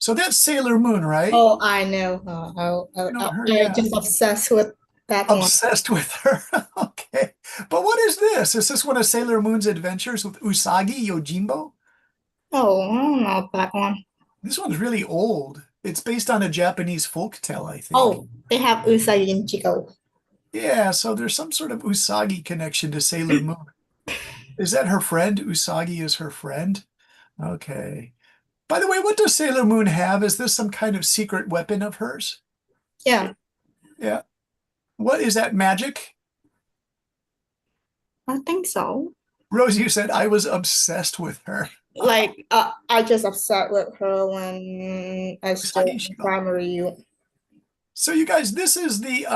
So that's Sailor Moon, right? Oh, I know. You know her, I yeah. just obsessed with that one. Obsessed with her. Okay. But what is this? Is this one of Sailor Moon's adventures with Usagi Yojimbo? Oh, I don't know that one. This one's really old. It's based on a Japanese folk tale, I think. Oh, they have Usagi and Chico. Yeah, so there's some sort of Usagi connection to Sailor Moon. Is that her friend? Usagi is her friend? Okay. By the way, what does Sailor Moon have? Is this some kind of secret weapon of hers? Yeah, Yeah. What is that magic? I think so. Rose, you said I was obsessed with her. Like, I just upset with her when I still Usagi in Shiba. primary. So you guys, this is the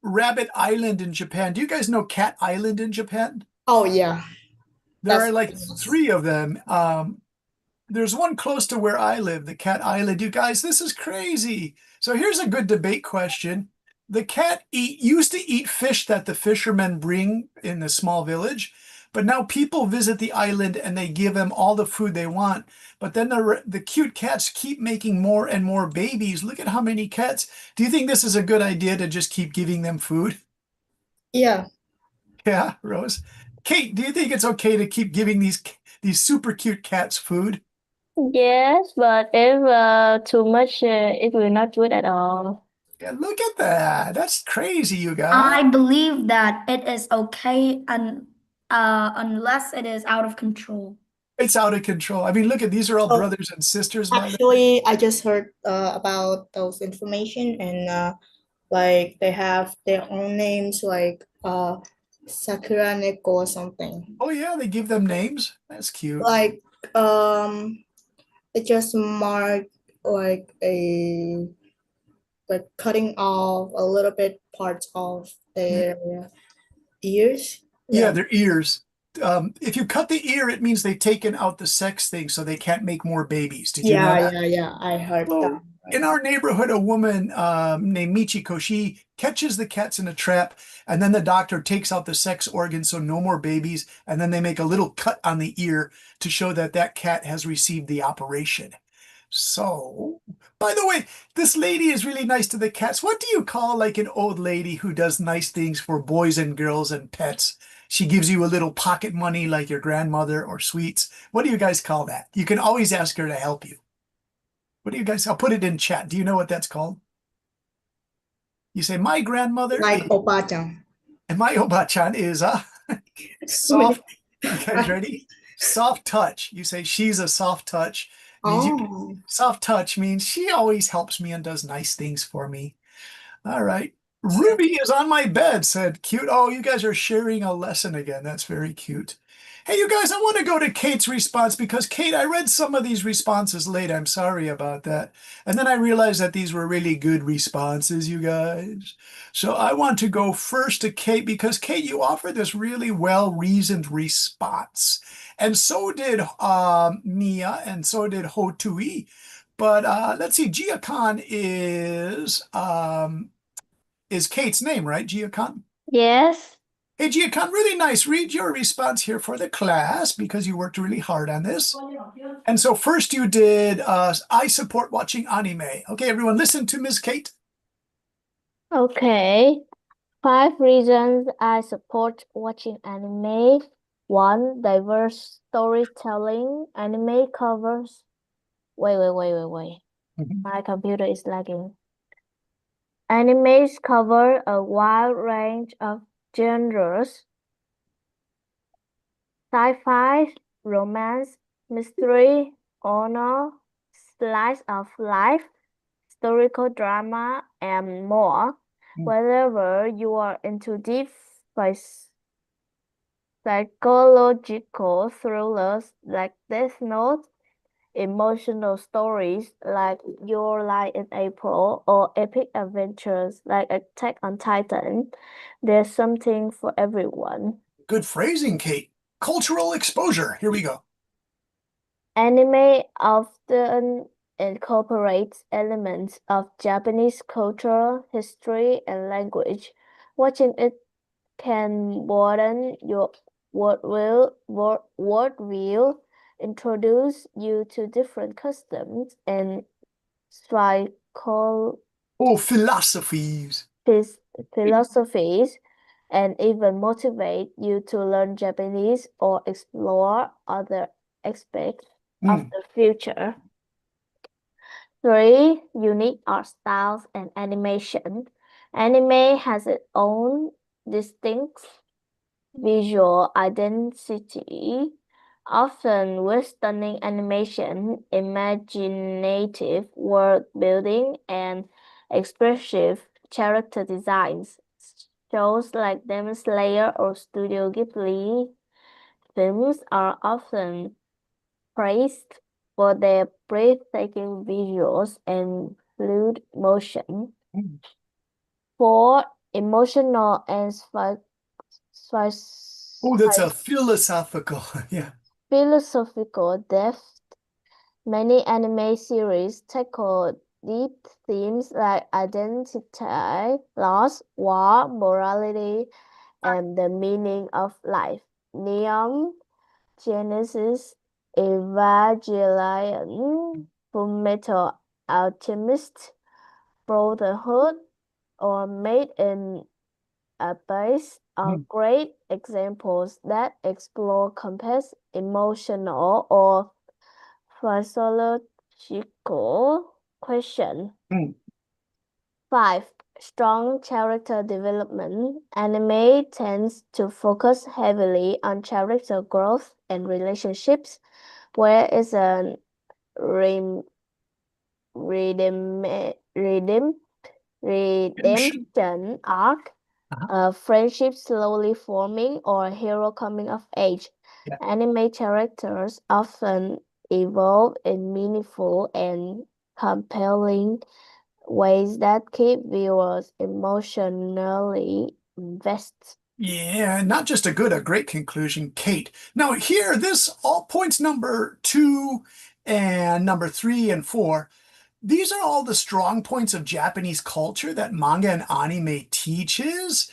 Rabbit Island in Japan. Do you guys know Cat Island in Japan? Oh yeah, There that's are like famous. three of them. There's one close to where I live, the Cat Island. You guys, this is crazy. So here's a good debate question. The cat used to eat fish that the fishermen bring in the small village, but now people visit the island and they give them all the food they want. But then the cute cats keep making more and more babies. Look at how many cats. Do you think this is a good idea to just keep giving them food? Yeah, Yeah, Rose. Kate, do you think it's okay to keep giving these super cute cats food? Yes, but if too much, it will not good at all. Yeah, look at that. That's crazy, you guys. I believe that it is okay and unless it is out of control. It's out of control. I mean, look at these are all oh, brothers and sisters, by the way. actually, I just heard about those information, and like they have their own names, like Sakura Neko or something. Oh yeah, they give them names. That's cute. Like it just mark like a like cutting off a little bit parts of Yeah, their ears. yeah, Yeah. their ears. If you cut the ear, it means they've taken out the sex thing, so they can't make more babies. Did you know Yeah, that? yeah, yeah. I heard that. So in our neighborhood, a woman named Michiko, she catches the cats in a trap, and then the doctor takes out the sex organ, so no more babies, and then they make a little cut on the ear to show that that cat has received the operation. So, by the way, this lady is really nice to the cats. What do you call like an old lady who does nice things for boys and girls and pets? She gives you a little pocket money like your grandmother or sweets. What do you guys call that? You can always ask her to help you. What do you guys? I'll put it in chat. Do you know what that's called? You say my grandmother Like is, Obachan. and my obachan is a Sweet. soft. You guys ready? Soft touch. You say she's a soft touch. Means you Oh, soft touch means she always helps me and does nice things for me. All right. sure. Ruby is on my bed, said cute. Oh, you guys are sharing a lesson again. That's very cute. Hey, you guys, I want to go to Kate's response because Kate, I read some of these responses late. I'm sorry about that. And then I realized that these were really good responses, you guys. So I want to go first to Kate because Kate, you offered this really well-reasoned response. And so did Mia, and so did Hotui. But let's see, Gia Khan is Kate's name, right? Gia Khan? Yes. Hey, Gia Khan, really nice. Read your response here for the class because you worked really hard on this. And so first you did, I support watching anime. Okay, everyone, listen to Ms. Kate. Okay. 5 reasons I support watching anime. 1. Diverse storytelling. Anime covers. Wait. Mhm. My computer is lagging. Animes cover a wide range of genres: sci-fi, romance, mystery, honor, slice of life, historical drama, and more. Whether you are into deep psychological thrillers like Death Note, emotional stories like Your Lie in April, or epic adventures like Attack on Titan, there's something for everyone. Good phrasing, Kate. Cultural exposure. Here we go. Anime often incorporates elements of Japanese culture, history, and language. Watching it can broaden your worldview, introduce you to different customs, and psychology, Oh, philosophies. philosophies, and even motivate you to learn Japanese or explore other aspects of Mm. the future. 3. Unique art styles and animation. Anime has its own distinct visual identity, often with stunning animation, imaginative world building, and expressive character designs. Shows like Demon Slayer or Studio Ghibli films are often praised for their breathtaking visuals and fluid motion. Mm. 4. Emotional and Oh, that's a philosophical. Yeah. philosophical depth. Many anime series tackle deep themes like identity, loss, war, morality, and the meaning of life. Neon Genesis Evangelion, Fullmetal Alchemist, Brotherhood, or Made in Abyss are Mm. great examples that explore complex emotional or philosophical questions. Mm. 5. Strong character development. Anime tends to focus heavily on character growth and relationships, whereas a rem redeem redeem Redemption. redemption arc, Uh-huh. a friendship slowly forming, or a hero coming of age. Yeah. Anime characters often evolve in meaningful and compelling ways that keep viewers emotionally invested. Yeah, not just a great conclusion, Kate. Now here, this all points number 2 and number 3 and 4. These are all the strong points of Japanese culture that manga and anime teaches.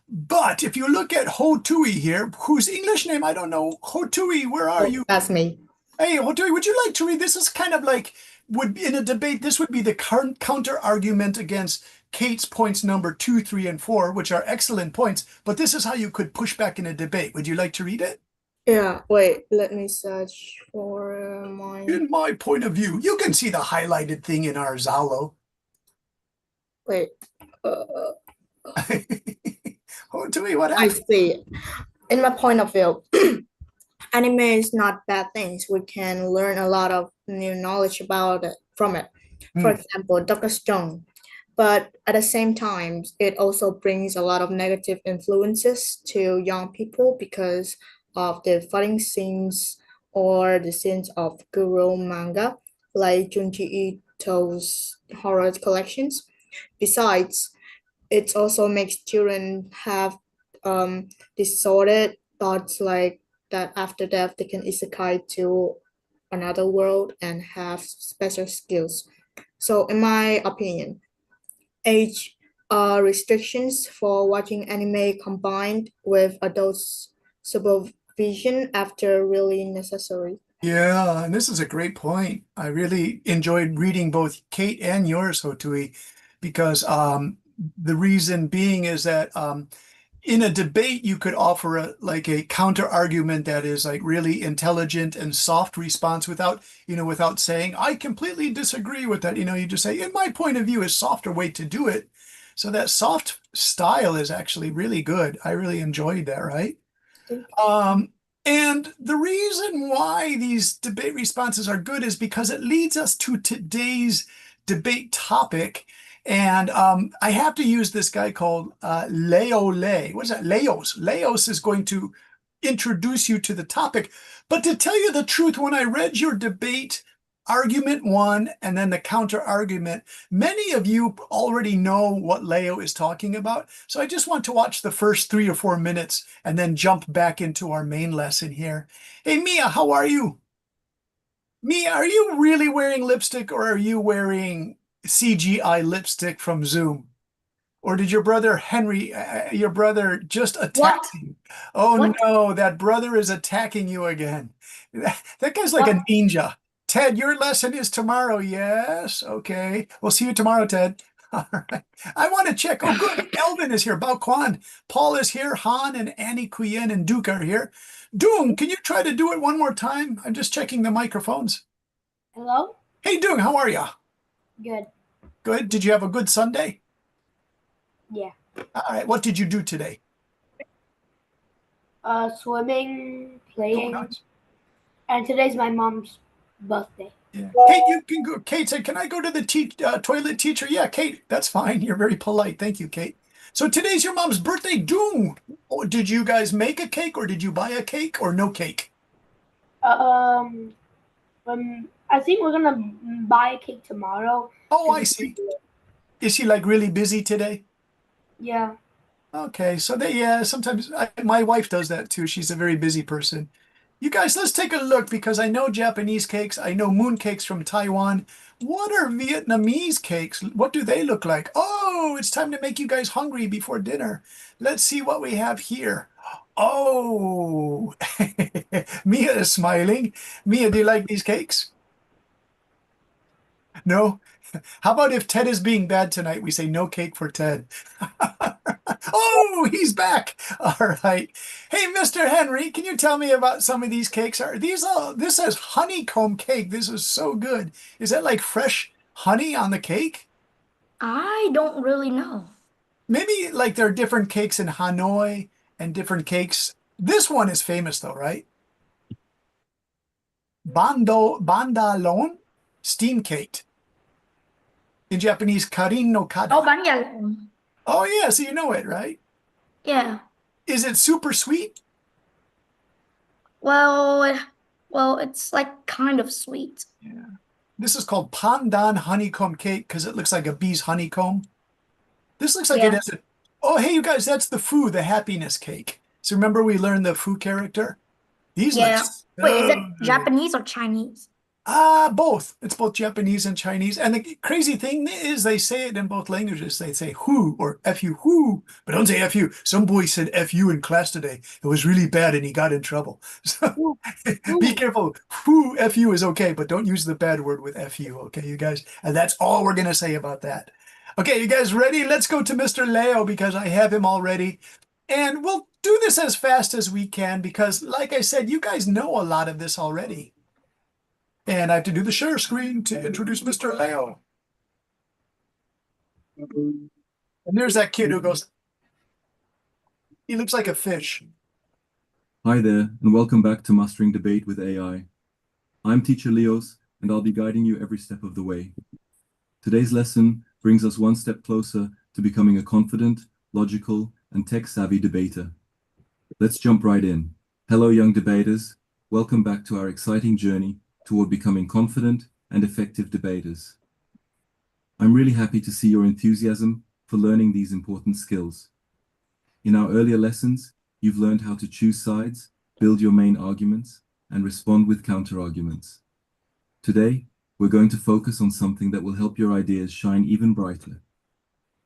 But if you look at Hotui here, whose English name I don't know, Hotui, where are Oh, you? that's me. Hey, Hotui, would you like to read? This is kind of like would in a debate. This would be the counter argument against Kate's points number 2, 3, and 4, which are excellent points. But this is how you could push back in a debate. Would you like to read it? Yeah, wait, let me search for mine. In my point of view, you can see the highlighted thing in our Zalo. Wait, uh, Hotui, what I happened? see. In my point of view, anime is not bad things. We can learn a lot of new knowledge about it from it. For Hmm. example, Doctor Stone. But at the same time, it also brings a lot of negative influences to young people because of the fighting scenes or the scenes of Guru manga, like Junji Ito's horror collections. Besides, it also makes children have distorted thoughts like that after death they can isekai to another world and have special skills. So in my opinion, age restrictions for watching anime combined with adults supervision after really necessary. Yeah, and this is a great point. I really enjoyed reading both Kate and yours, Hotui, because the reason being is that in a debate you could offer a counter argument that is like really intelligent and soft response without saying I completely disagree with that. You just say in my point of view is softer way to do it. So that soft style is actually really good. I really enjoyed that, right? Um, and the reason why these debate responses are good is because it leads us to today's debate topic. And I have to use this guy called Leo Lay. What is that? Leos. Leos is going to introduce you to the topic. But to tell you the truth, when I read your debate argument one and then the counter argument, many of you already know what Leo is talking about. So I just want to watch the first 3 or 4 minutes and then jump back into our main lesson here. Hey, Mia, how are you? Mia, are you really wearing lipstick or are you wearing CGI lipstick from Zoom? Or did your brother Henry, your brother, just attack What? you? Oh What? no, that brother is attacking you again. That guy's like a What? ninja. Ted, your lesson is tomorrow. Yes. Okay. We'll see you tomorrow, Ted. All right. I want to check. Oh, good. Elvin is here. Bao Quan. Paul is here. Han and Annie Kuyen and Duke are here. Dung, can you try to do it one more time? I'm just checking the microphones. Hello? Hey, Dung, how are you? Good. Good. Did you have a good Sunday? Yeah. All right. What did you do today? Swimming, Oh, playing, nice. and today's my mom's birthday. Yeah. Kate, you can go. Kate said, "Can I go to the toilet teacher?" Yeah, Kate, that's fine. You're very polite. Thank you, Kate. So today's your mom's birthday. Doom. Oh, did you guys make a cake or did you buy a cake or no cake? Um, I think we're gonna buy a cake tomorrow. Oh, I see. Is she like really busy today? Yeah. Okay, so yeah, sometimes my wife does that too. She's a very busy person. You guys, let's take a look because I know Japanese cakes. I know moon cakes from Taiwan. What are Vietnamese cakes? What do they look like? Oh, it's time to make you guys hungry before dinner. Let's see what we have here. Oh, Mia is smiling. Mia, do you like these cakes? No? How about if Ted is being bad tonight, we say no cake for Ted. Oh, he's back. All right. Hey, Mr. Henry, can you tell me about some of these cakes? Are these all, this says honeycomb cake. This is so good. Is that like fresh honey on the cake? I don't really know. Maybe like there are different cakes in Hanoi and different cakes. This one is famous though, right? Bandalon steam cake. In Japanese, karin no kada. Oh, bánh xà lộn. Oh yeah, so you know it, right? Yeah. Is it super sweet? Well, it's like kind of sweet. Yeah. This is called pandan honeycomb cake because it looks like a bee's honeycomb. This looks like it Yeah. has a. Oh, hey, you guys, that's the Foo, the happiness cake. So remember we learned the Foo character? These look Yeah. Wait, is it so good. Japanese or Chinese? Both. It's both Japanese and Chinese. And the crazy thing is they say it in both languages. They say who or F you, who, but don't say F you. Some boy said F you in class today. It was really bad and he got in trouble. So be careful. Who F you is okay, but don't use the bad word with F you. Okay, you guys? And that's all we're going to say about that. Okay, you guys ready? Let's go to Mr. Leo because I have him already. And we'll do this as fast as we can because, like I said, you guys know a lot of this already. And I have to do the share screen to introduce Mr. Leo. And there's that kid who goes, he looks like a fish. Hi there, and welcome back to Mastering Debate with AI. I'm Teacher Leos, and I'll be guiding you every step of the way. Today's lesson brings us one step closer to becoming a confident, logical, and tech-savvy debater. Let's jump right in. Hello, young debaters. Welcome back to our exciting journey toward becoming confident and effective debaters. I'm really happy to see your enthusiasm for learning these important skills. In our earlier lessons, you've learned how to choose sides, build your main arguments, and respond with counter-arguments. Today, we're going to focus on something that will help your ideas shine even brighter: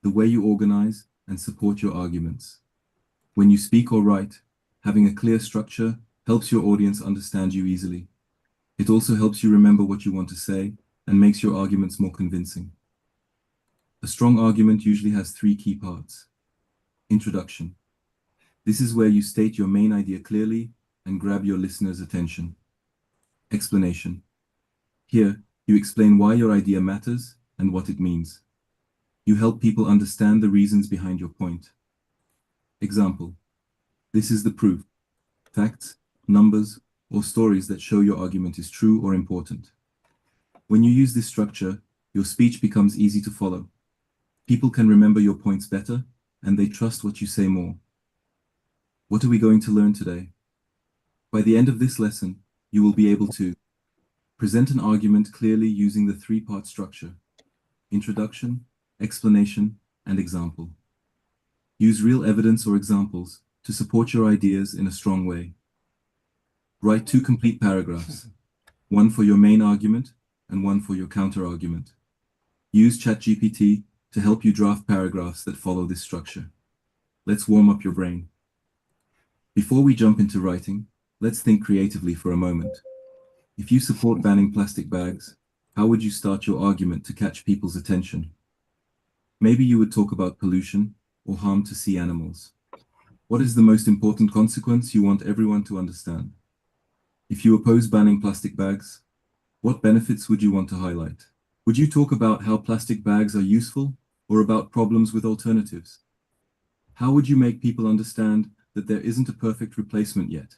the way you organize and support your arguments. When you speak or write, having a clear structure helps your audience understand you easily. It also helps you remember what you want to say and makes your arguments more convincing. A strong argument usually has three key parts. Introduction. This is where you state your main idea clearly and grab your listener's attention. Explanation. Here, you explain why your idea matters and what it means. You help people understand the reasons behind your point. Example. This is the proof. Facts, numbers, or stories that show your argument is true or important. When you use this structure, your speech becomes easy to follow. People can remember your points better, and they trust what you say more. What are we going to learn today? By the end of this lesson, you will be able to present an argument clearly using the three-part structure: introduction, explanation, and example. Use real evidence or examples to support your ideas in a strong way. Write 2 complete paragraphs, one for your main argument and one for your counter-argument. Use ChatGPT to help you draft paragraphs that follow this structure. Let's warm up your brain. Before we jump into writing, let's think creatively for a moment. If you support banning plastic bags, how would you start your argument to catch people's attention? Maybe you would talk about pollution or harm to sea animals. What is the most important consequence you want everyone to understand? If you oppose banning plastic bags, what benefits would you want to highlight? Would you talk about how plastic bags are useful or about problems with alternatives? How would you make people understand that there isn't a perfect replacement yet?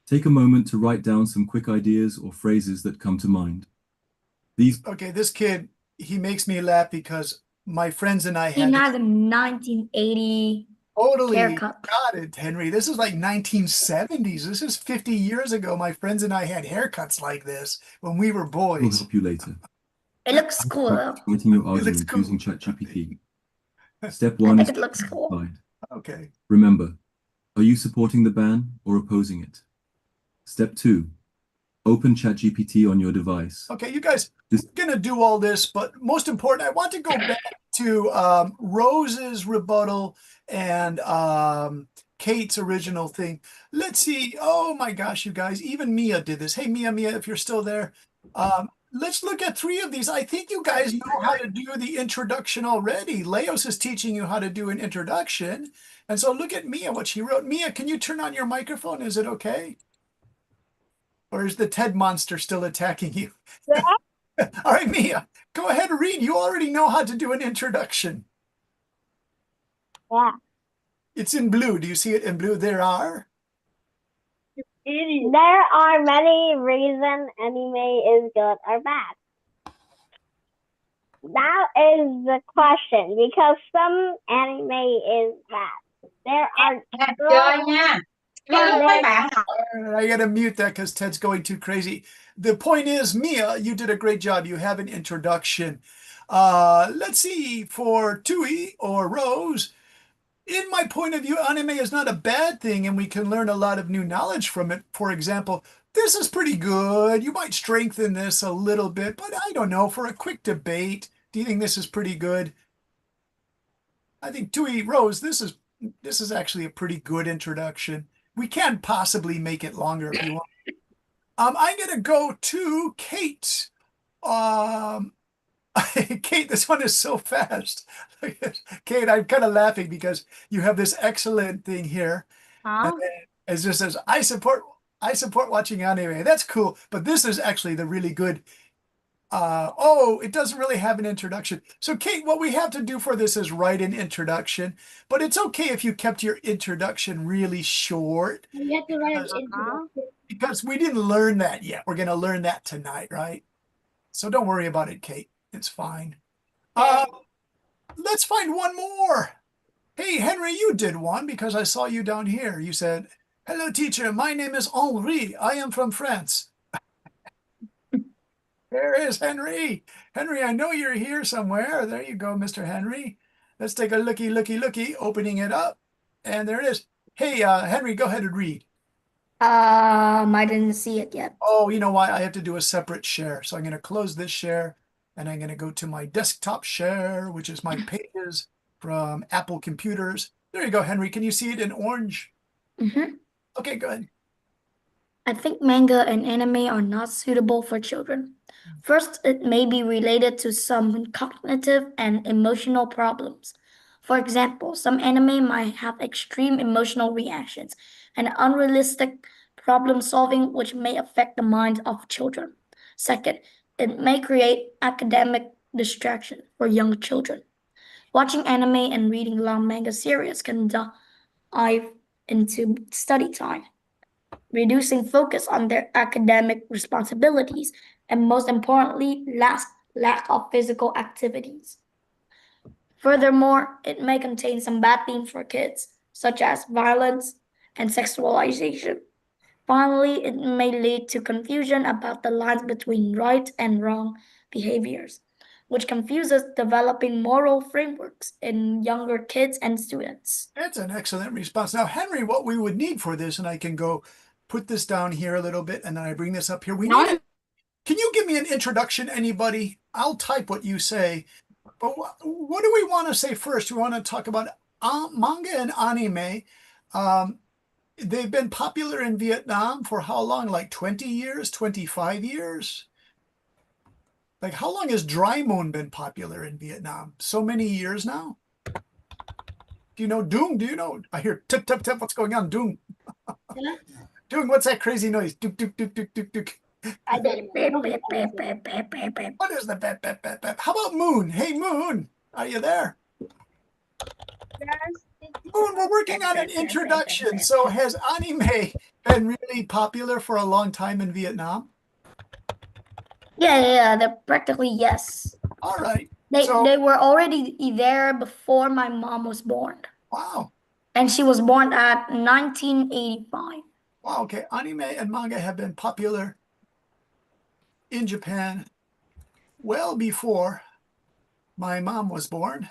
Take a moment to write down some quick ideas or phrases that come to mind. Okay, this kid, he makes me laugh because my friends and I He had has a 1980 totally haircut. got it, Henry. This is like 1970s. This is 50 years ago. My friends and I had haircuts like this when we were We'll boys. help you later. It looks cool though. Writing your It looks argument cool. using ChatGPT. Step I 1 think is it looks cool. slide. Okay. Remember, are you supporting the ban or opposing it? Step 2, open ChatGPT on your device. Okay, you guys, This- we're gonna do all this, but most important, I want to go back to Rose's rebuttal and Kate's original thing. Let's see. Oh my gosh, you guys, even Mia did this. Hey, Mia, if you're still there. Let's look at 3 of these. I think you guys know how to do the introduction already. Leos is teaching you how to do an introduction. And so look at Mia, what she wrote. Mia, can you turn on your microphone? Is it okay? Or is the Ted monster still attacking you? All right, Mia, go ahead and read. You already know how to do an introduction. Yeah. It's in blue. Do you see it in blue? There are. There are many reasons anime is good or bad. That is the question because some anime is bad. There are Chơi nha. Lớp mấy bạn học. I gotta mute that because Ted's going too crazy. The point is, Mia, you did a great job. You have an introduction. Let's see, for Tui or Rose, in my point of view, anime is not a bad thing and we can learn a lot of new knowledge from it. For example, this is pretty good. You might strengthen this a little bit, but I don't know, for a quick debate, do you think this is pretty good? I think Tui, Rose, this is actually a pretty good introduction. We can possibly make it longer if you want. I'm gonna go to Kate. Um, Kate, this one is so fast. Kate, I'm kind of laughing because you have this excellent thing here. Huh? It just says, I support watching anime. That's cool. But this is actually the really good. Oh, it doesn't really have an introduction. So Kate, what we have to do for this is write an introduction, but it's okay if you kept your introduction really short You have to write an introduction. because we didn't learn that yet. We're going to learn that tonight, right? So don't worry about it, Kate. It's fine. Let's find one more. Hey, Henry, you did one because I saw you down here. You said, hello, teacher. My name is Henri. I am from France. There is Henry. Henry, I know you're here somewhere. There you go, Mr. Henry. Let's take a looky, opening it up. And there it is. Hey, Henry, go ahead and read. I didn't see it yet. Oh, you know why? I have to do a separate share. So I'm going to close this share and I'm going to go to my desktop share, which is my pages from Apple computers. There you go, Henry. Can you see it in orange? Mm-hmm. Okay, good. I think manga and anime are not suitable for children. First, it may be related to some cognitive and emotional problems. For example, some anime might have extreme emotional reactions and unrealistic problem solving, which may affect the minds of children. Second, it may create academic distraction for young children. Watching anime and reading long manga series can dive into study time, reducing focus on their academic responsibilities, and most importantly, lack of physical activities. Furthermore, it may contain some bad themes for kids, such as violence and sexualization. Finally, it may lead to confusion about the lines between right and wrong behaviors, which confuses developing moral frameworks in younger kids and students. That's an excellent response. Now, Henry, what we would need for this, and I can go put this down here a little bit, and then I bring this up here. We need it. Can you give me an introduction, anybody? I'll type what you say. But what do we want to say first? We want to talk about manga and anime. they've been popular in Vietnam for how long? Like 20 years, 25 years? Like how long has dry moon been popular in Vietnam? So many years now? Do you know Doom? Do you know? I hear tip, tip, tip. What's going on, Doom? Yeah. Doom, what's that crazy noise? Dook, dook, dook, dook, dook, dook. I don't know. What is the bep, bep, bep, bep? How about Moon? Hey, Moon, are you there? Moon, we're working on an introduction. So has anime been really popular for a long time in Vietnam? Yeah, they're practically yes. All right. They So, they were already there before my mom was born. wow. And she was born at 1985. Wow, okay. Anime and manga have been popular in Japan well before my mom was born.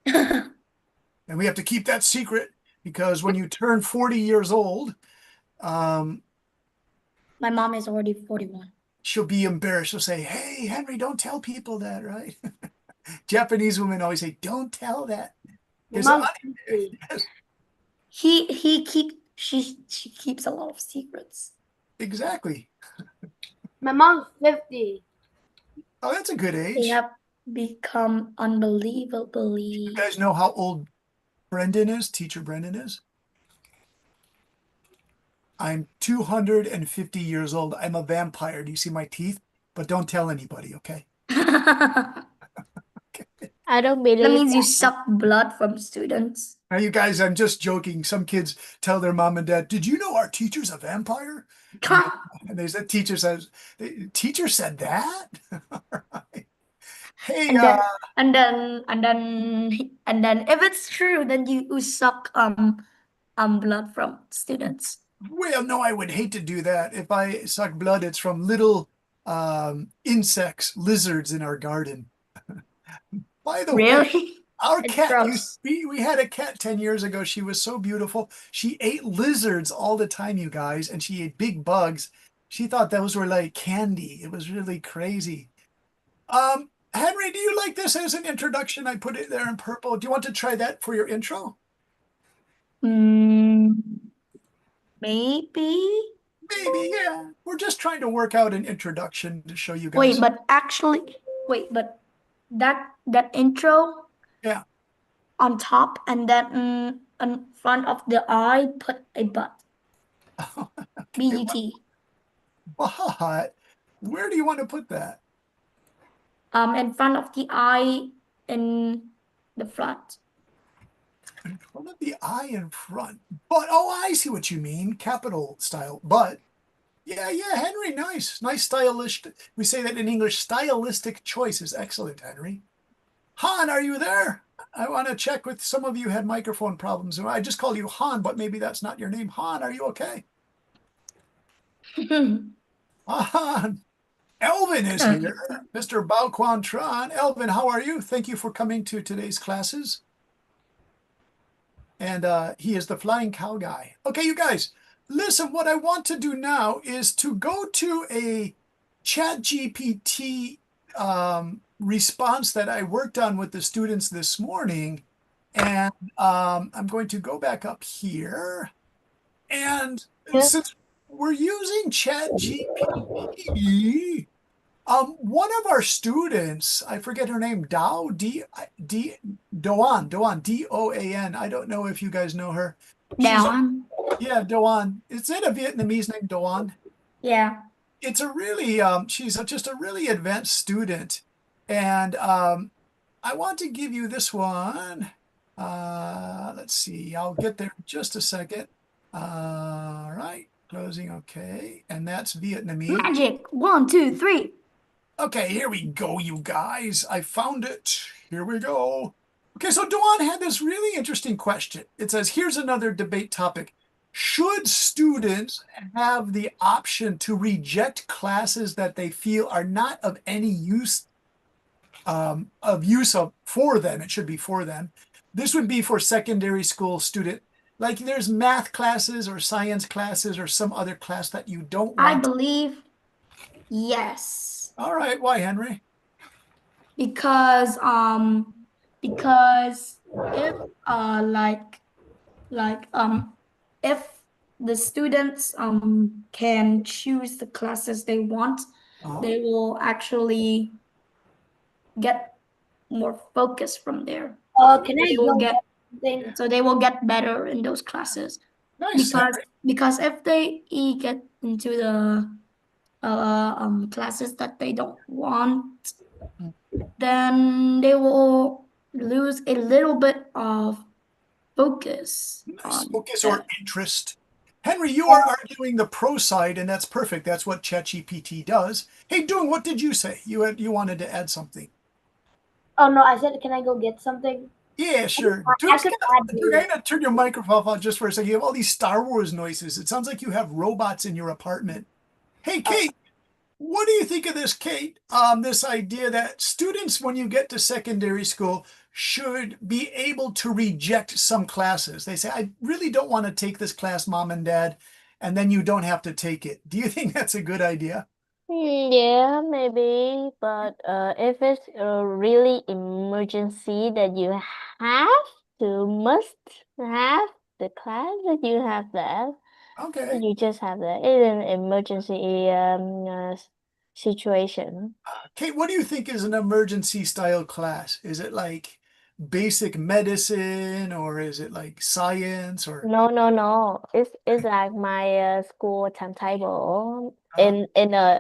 And we have to keep that secret because when you turn 40 years old, My mom is already 41. she'll be embarrassed. She'll say, hey, Henry, don't tell people that, right? Japanese women always say, don't tell that. My Because mom's 50. She keeps a lot of secrets. exactly. My mom's 50. Oh, that's a good They age. have become unbelievably. You guys know how old Brendan is, teacher Brendan is? I'm 250 years old. I'm a vampire. Do you see my teeth? But don't tell anybody, okay? That I don't believe means you that. suck blood from students. Now, you guys, I'm just joking. Some kids tell their mom and dad, did you know our teacher's a vampire? And they said, teacher said that? All right. Hey, And then if it's true, then you suck blood from students. well, no, I would hate to do that. If I suck blood, it's from little insects, lizards in our garden. By the way, Really? our It's cat, gross. we had a cat 10 years ago. She was so beautiful. She ate lizards all the time, you guys, and she ate big bugs. She thought those were like candy. It was really crazy. Henry, do you like this as an introduction? I put it there in purple. Do you want to try that for your intro? Maybe. Maybe, yeah. We're just trying to work out an introduction to show you guys. Wait, but that intro. Yeah. On top, and then in front of the eye, put a butt. B-U-T. But where do you want to put that? In front of the eye, in the front. In front of the eye in front. But, oh, I see what you mean. Capital style. But, yeah, Henry, nice. Nice stylistic. We say that in English. Stylistic choice is excellent, Henry. Han, are you there? I want to check with some of you had microphone problems. I just call you Han, but maybe that's not your name. Han, are you okay? Han. Elvin is here. Mr. Bao Quan Tran. Elvin, how are you? Thank you for coming to today's classes. And he is the flying cow guy. Okay, you guys, listen, what I want to do now is to go to a ChatGPT response that I worked on with the students this morning. And I'm going to go back up here. And since we're using ChatGPT, one of our students, I forget her name, Doan, Doan. I don't know if you guys know her. Doan? Yeah, Doan. Is it a Vietnamese name, Doan? Yeah. It's a really, she's just a really advanced student. And I want to give you this one. Let's see, I'll get there in just a second. All right, closing, okay. And that's Vietnamese. Magic. 1, 2, 3. Okay, here we go, you guys. I found it. Here we go. Okay, so Dawn had this really interesting question. It says, here's another debate topic. Should students have the option to reject classes that they feel are not of any use for them? It should be for them. This would be for secondary school student. Like there's math classes or science classes or some other class that you don't want. I believe yes. All right, why, Henry? Because if if the students can choose the classes they want, they will actually get more focus from there. Can I They will go get get something? so they will get better in those classes. Nice. Because if they get into the classes that they don't want, then they will lose a little bit of focus Nice. on Focus or that. interest. Henry, you are arguing the pro side, and that's perfect. That's what ChatGPT does. Hey, Doong, what did you say? You wanted to add something. Oh no, I said, can I go get something? Yeah, sure. I could add Dude, I'm gonna turn your microphone off just for a second. You have all these Star Wars noises. It sounds like you have robots in your apartment. Hey, Kate, what do you think of this, Kate? This idea that students, when you get to secondary school, should be able to reject some classes. They say, I really don't want to take this class, mom and dad, and then you don't have to take it. Do you think that's a good idea? Yeah, maybe, but if it's a really emergency that you must have the class that you have that, Okay. you just have that. It's an emergency situation. Kate, what do you think is an emergency style class? Is it like basic medicine or is it like science or No. It's like my school timetable. uh,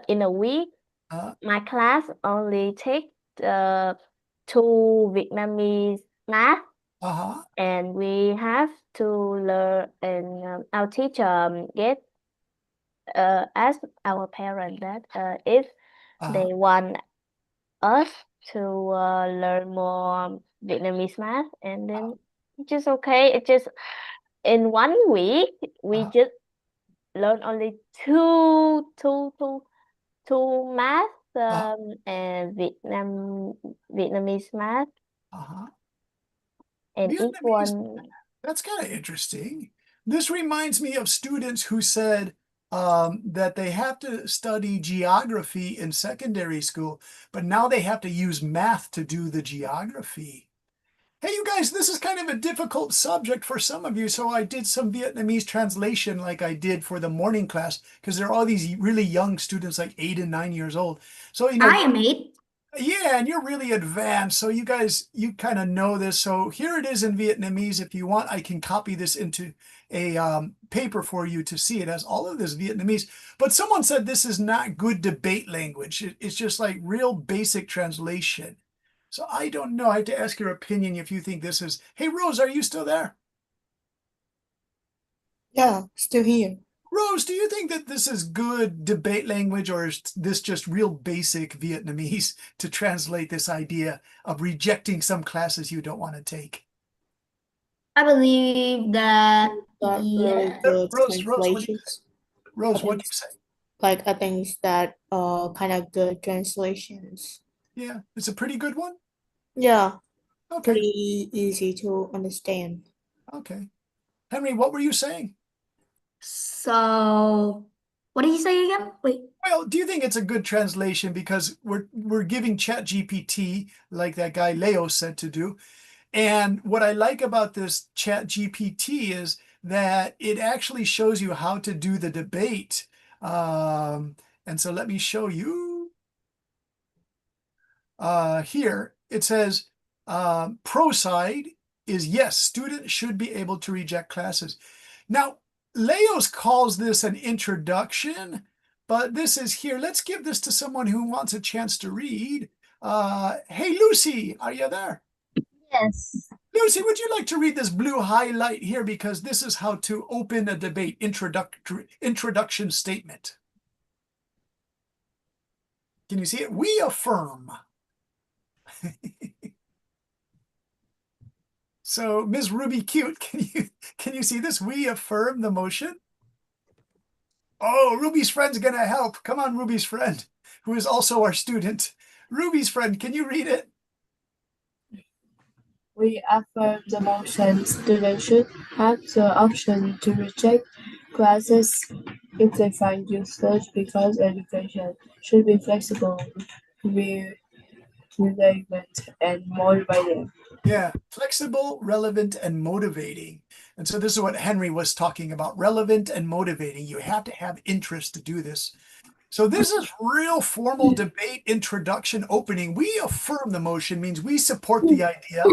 In a week, uh, my class only take two Vietnamese math, uh-huh, and we have to learn. And our teacher get ask our parents that if uh-huh, they want us to learn more Vietnamese math, and then it's just okay. It's just in 1 week we uh-huh, just learn only two math uh-huh, and Vietnamese math, uh-huh. and each Vietnamese, one. that's kind of interesting. This reminds me of students who said that they have to study geography in secondary school, but now they have to use math to do the geography. Hey, you guys, this is kind of a difficult subject for some of you, so I did some Vietnamese translation like I did for the morning class, because there are all these really young students, like 8 and 9 years old. So, I am 8. yeah, and you're really advanced, so you guys, you kind of know this. So here it is in Vietnamese. If you want, I can copy this into a paper for you to see. It has all of this Vietnamese, but someone said this is not good debate language. It's just like real basic translation. So I don't know. I have to ask your opinion if you think this is. Hey, Rose, are you still there? Yeah, still here. Rose, do you think that this is good debate language, or is this just real basic Vietnamese to translate this idea of rejecting some classes you don't want to take? I believe that Got really yeah. good Rose, what do you say? translations. I Rose, what think do you say? I think that kind of good translations. Yeah, it's a pretty good one. Yeah, Okay, pretty easy to understand. okay. Henry, what were you saying? So, what did you say again? Wait. Well, do you think it's a good translation because we're giving ChatGPT, like that guy Leo said to do? And what I like about this ChatGPT is that it actually shows you how to do the debate. And so let me show you here. It says pro side is yes, students should be able to reject classes. Now, Leos calls this an introduction, but this is here. Let's give this to someone who wants a chance to read. Hey, Lucy, are you there? Yes. Lucy, would you like to read this blue highlight here? Because this is how to open a debate introduction statement. Can you see it? We affirm. So, Ms. Ruby Cute, can you see this? We affirm the motion. Oh, Ruby's friend's gonna help. Come on, Ruby's friend, who is also our student. Ruby's friend, can you read it? We affirm the motion students should have the option to reject classes if they find useless because education should be flexible. We relevant, and motivating. Yeah, flexible, relevant, and motivating. And so this is what Henry was talking about, relevant and motivating. You have to have interest to do this. So this is real formal debate introduction opening. We affirm the motion means we support the idea.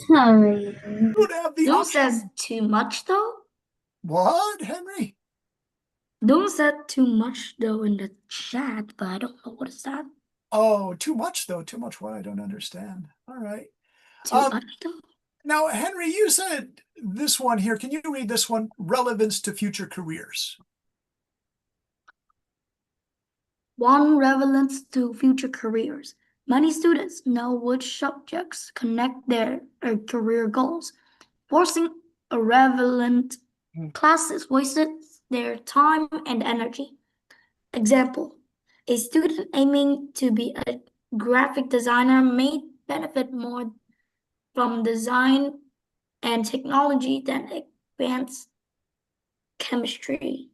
Sorry. You would have the Don't option. say too much though. What, Henry? Don't say too much though in the chat, but I don't know what is that. Oh, too much though. Too much what? I don't understand. All right. Too much though. Now, Henry, you said this one here. Can you read this one? Relevance to future careers. One, relevance to future careers. Many students know which subjects connect their career goals. Forcing irrelevant classes wastes their time and energy. Example, a student aiming to be a graphic designer may benefit more from design and technology than advanced chemistry.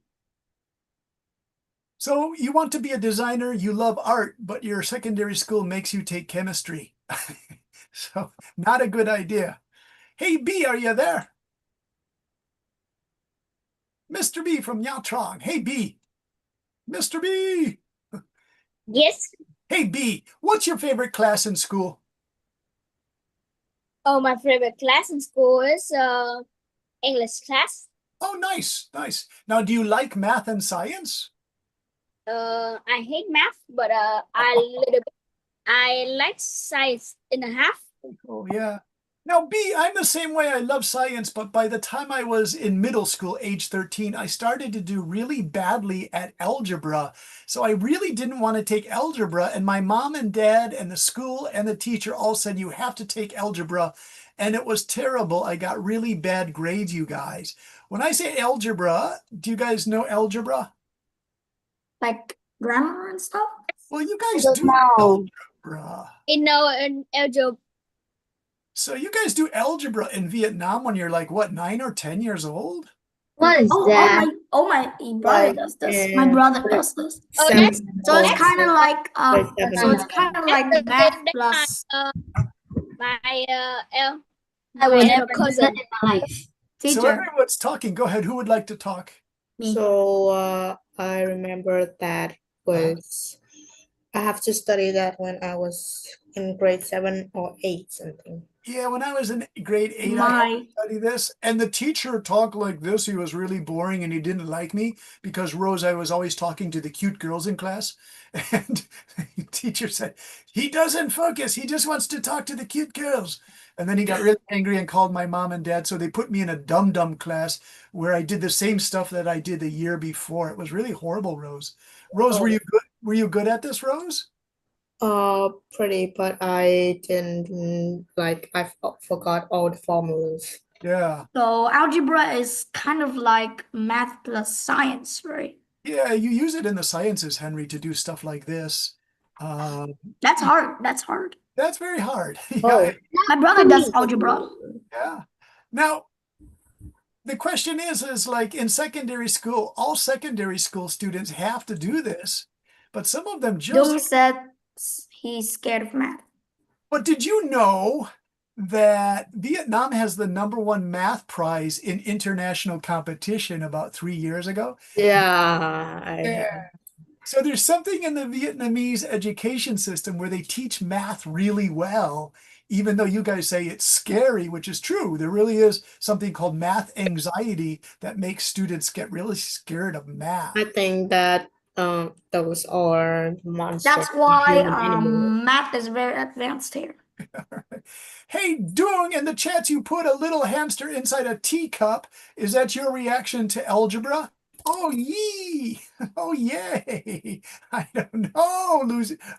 So you want to be a designer, you love art, but your secondary school makes you take chemistry. So not a good idea. Hey, B, are you there? Mr. B from Yatrong. Hey, B. Mr. B. Yes. Hey, B, what's your favorite class in school? Oh, my favorite class in school is English class. Oh, nice, nice. Now, do you like math and science? I hate math, but I like science in a half. Oh, yeah. Now, B, I'm the same way. I love science, but by the time I was in middle school, age 13, I started to do really badly at algebra. So I really didn't want to take algebra. And my mom and dad and the school and the teacher all said, you have to take algebra. And it was terrible. I got really bad grades, you guys. When I say algebra, do you guys know algebra? Like grammar and stuff? Well, you guys don't do know. algebra. In algebra. So you guys do algebra in Vietnam when you're like, what, 9 or 10 years old? What is that? My brother does this. My brother does this. Oh, that's So it's kind of like that's math that's plus. my cousin. So Teacher. everyone's talking. Go ahead. Who would like to talk? Me. So I remember that was I have to study that when I was in grade 7 or 8 something. Yeah, when I was in grade 8, I had to My study this. And the teacher talked like this. He was really boring and he didn't like me because Rose, I was always talking to the cute girls in class. And the teacher said, he doesn't focus. He just wants to talk to the cute girls. And then he got really angry and called my mom and dad. So they put me in a dum-dum class where I did the same stuff that I did the year before. It was really horrible, Rose. Rose, were you good? Were you good at this, Rose? Pretty, but I didn't I forgot all the formulas. Yeah. So algebra is kind of like math plus science, right? Yeah, you use it in the sciences, Henry, to do stuff like this. That's hard. That's hard. That's very hard. Oh. Yeah, My brother does algebra. yeah. Now, the question is like in secondary school, all secondary school students have to do this, but some of them Dung just. said he's scared of math. But did you know that Vietnam has the #1 math prize in international competition about 3 years ago? Yeah, So there's something in the Vietnamese education system where they teach math really well, even though you guys say it's scary, which is true. There really is something called math anxiety that makes students get really scared of math. I think that those are monsters. That's why human animals. math is very advanced here. Hey, Dung, in the chat, you put a little hamster inside a teacup. Is that your reaction to algebra? Oh, yee. Oh, yay. I don't know.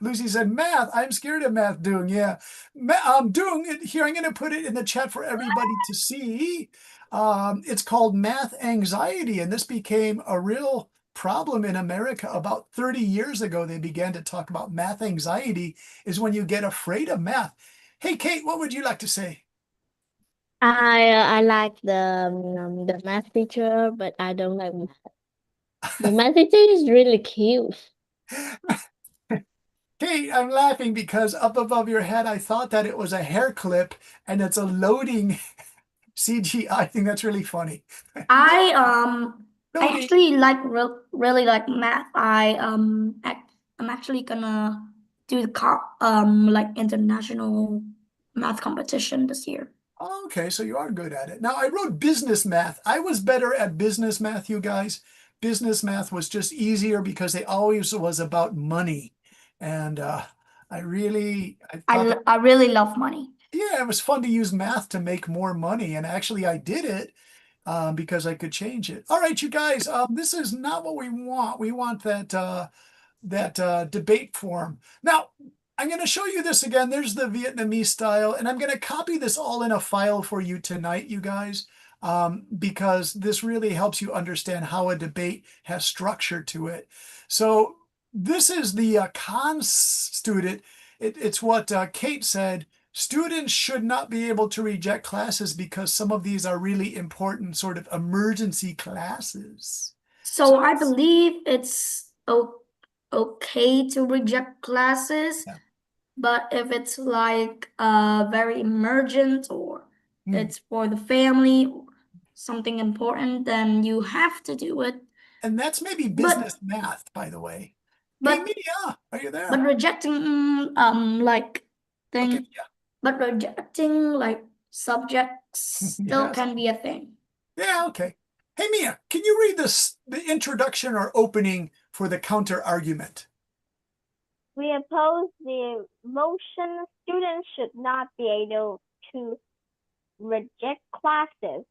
Lucy said math. I'm scared of math, Dung. Yeah. Dung, here, I'm going to put it in the chat for everybody to see. It's called math anxiety, and this became a real problem in America about 30 years ago. They began to talk about math anxiety is when you get afraid of math. Hey, Kate, what would you like to say? I like the math teacher, but I don't like math. The math teacher is really cute. Kate, I'm laughing because up above your head, I thought that it was a hair clip and it's a loading CGI thing. That's really funny. I Loading. actually really like math. I'm actually gonna do the like international math competition this year. Okay, so you are good at it. Now, I wrote business math. I was better at business math, you guys. Business math was just easier because it always was about money. And I thought that, I really love money. yeah, it was fun to use math to make more money. And actually, I did it because I could change it. All right, you guys, this is not what we want. We want that debate form. Now, I'm going to show you this again. There's the Vietnamese style, and I'm going to copy this all in a file for you tonight, you guys, because this really helps you understand how a debate has structure to it. So this is the cons student. It's what Kate said. Students should not be able to reject classes because some of these are really important sort of emergency classes. So I believe it's okay to reject classes, Yeah. but if it's like very emergent or Mm. it's for the family or something important, then you have to do it. And that's maybe business math, by the way. Hey, But Mia, are you there? but rejecting like Okay, thing, yeah. but rejecting like subjects still Yes. can be a thing. Yeah, okay. Hey, Mia, can you read the introduction or opening for the counter argument? We oppose the motion students should not be able to reject classes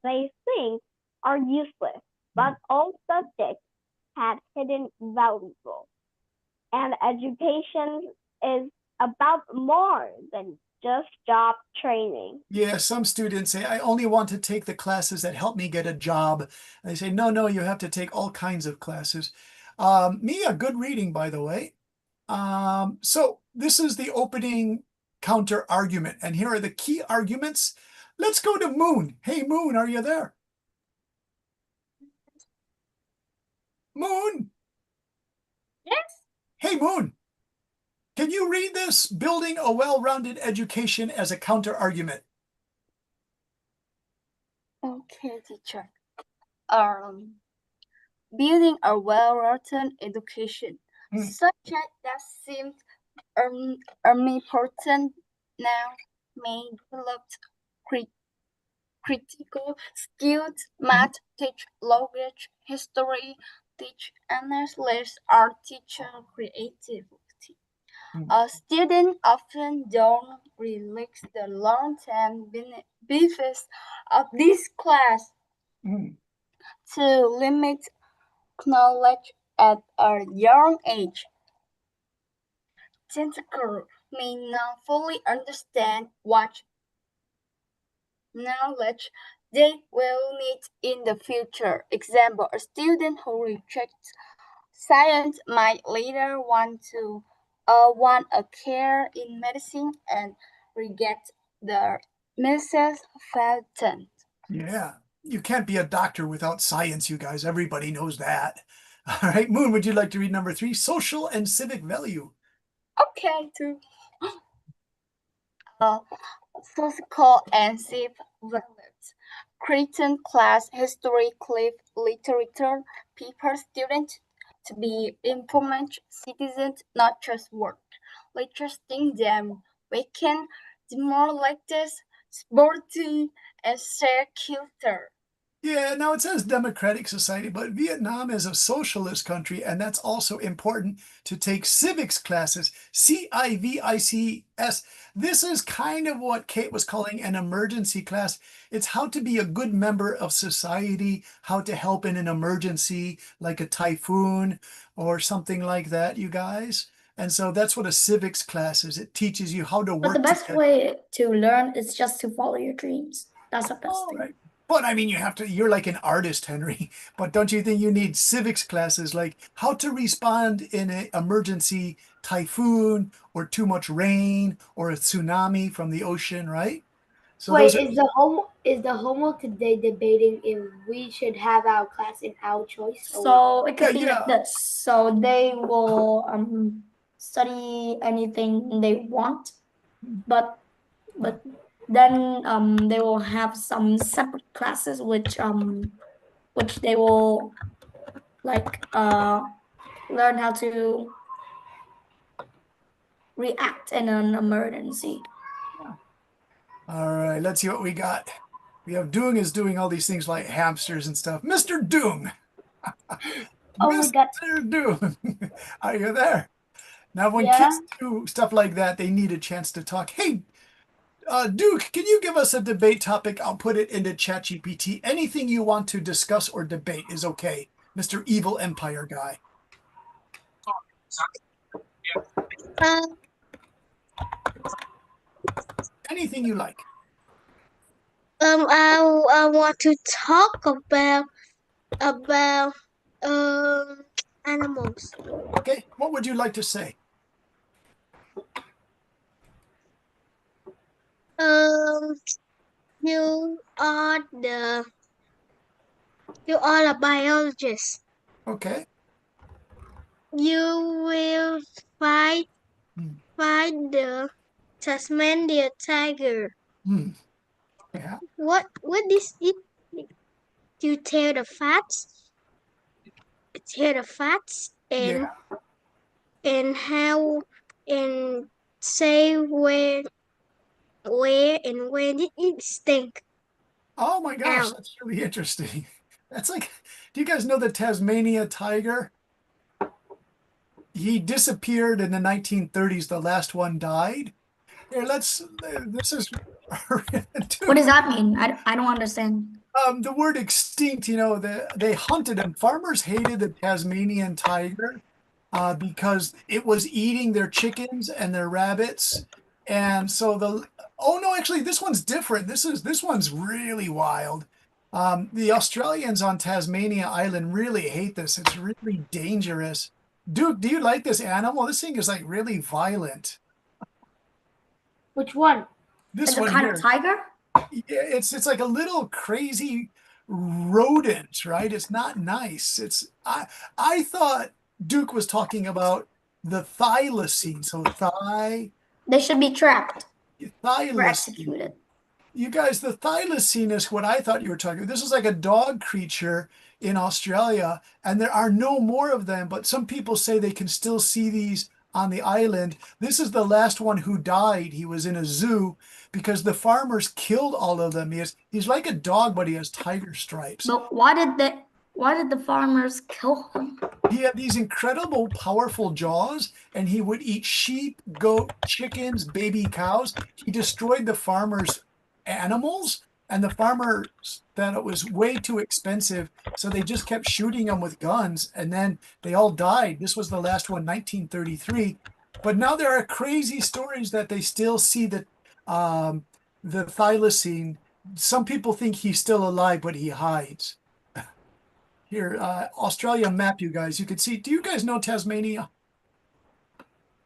they think are useless, but all subjects have hidden valuable. And education is about more than just job training. Yeah, some students say, I only want to take the classes that help me get a job. And they say, no, you have to take all kinds of classes. Mia, good reading, by the way. So this is the opening counter argument. And here are the key arguments. Let's go to Moon. Hey, Moon, are you there? Moon? Yes. Hey, Moon. Can you read this? Building a well-rounded education as a counter argument. Okay, teacher. Building a well-rounded education. Subject that seemed omnipotent now may develop critical skills, math, teach language, history, teach analysis, art, teacher creativity. Students often don't realize the long-term benefits of this class to limit knowledge at a young age. Thinker may not fully understand what knowledge they will need in the future. Example, a student who rejects science might later want a career in medicine and reject the Mrs. Felton. Yeah, you can't be a doctor without science, you guys. Everybody knows that. All right, Moon, would you like to read number 3? Social and civic value. Okay, too. Physical and civic values. Creating class history, cliff, literature, people, students to be informed citizens, not just work. Interesting them, we can demoralize this, sporty, and share culture. Yeah, now it says democratic society, but Vietnam is a socialist country, and that's also important to take civics classes, CIVICS. This is kind of what Kate was calling an emergency class. It's how to be a good member of society, how to help in an emergency, like a typhoon or something like that, you guys. And so that's what a civics class is. It teaches you how to work But the best together. way to learn is just to follow your dreams. That's the best thing. Right. But I mean, you're like an artist, Henry. But don't you think you need civics classes like how to respond in an emergency typhoon or too much rain or a tsunami from the ocean, right? So Wait, those are, is the homework today debating if we should have our class in our choice? So it could be yeah. like this. So they will study anything they want, but then they will have some separate classes which they will like learn how to react in an emergency. All right, let's see what we got. We have Doong is doing all these things like hamsters and stuff. Mr. Doong. Oh my God. Mr. Doong. Are you there? Now, when Yeah. kids do stuff like that, they need a chance to talk. Hey, Duke, can you give us a debate topic? I'll put it into ChatGPT. Anything you want to discuss or debate is okay, Mr. Evil Empire guy. Anything you like. I want to talk about animals. Okay, what would you like to say? You are a biologist. Okay. You will fight the Tasmanian tiger. Yeah. What is it? You tell the facts. And Yeah. and how and say where and when did it stink. Oh my gosh, Ow. that's really interesting. That's like, do you guys know the Tasmania tiger? He disappeared in the 1930s. The last one died. Here, this is, What does that mean? I don't understand. The word extinct, they hunted him. Farmers hated the Tasmanian tiger because it was eating their chickens and their rabbits. And so oh no, actually this one's different. This one's really wild. The Australians on Tasmania Island really hate this. It's really dangerous. Duke, do you like this animal? This thing is like really violent. Which one? This It's a one kind here. of tiger? Yeah, it's like a little crazy rodent, right? It's not nice. I thought Duke was talking about the thylacine. So They should be trapped or thylacine. executed. You guys, the thylacine is what I thought you were talking about. This is like a dog creature in Australia, and there are no more of them, but some people say they can still see these on the island. This is the last one who died. He was in a zoo because the farmers killed all of them. He's like a dog, but he has tiger stripes. But why did the farmers kill him? He had these incredible, powerful jaws, and he would eat sheep, goat, chickens, baby cows. He destroyed the farmers' animals, and the farmers that it was way too expensive, so they just kept shooting them with guns, and then they all died. This was the last one, 1933. But now there are crazy stories that they still see the thylacine. Some people think he's still alive, but he hides. Here, Australia map, you guys. You can see, do you guys know Tasmania?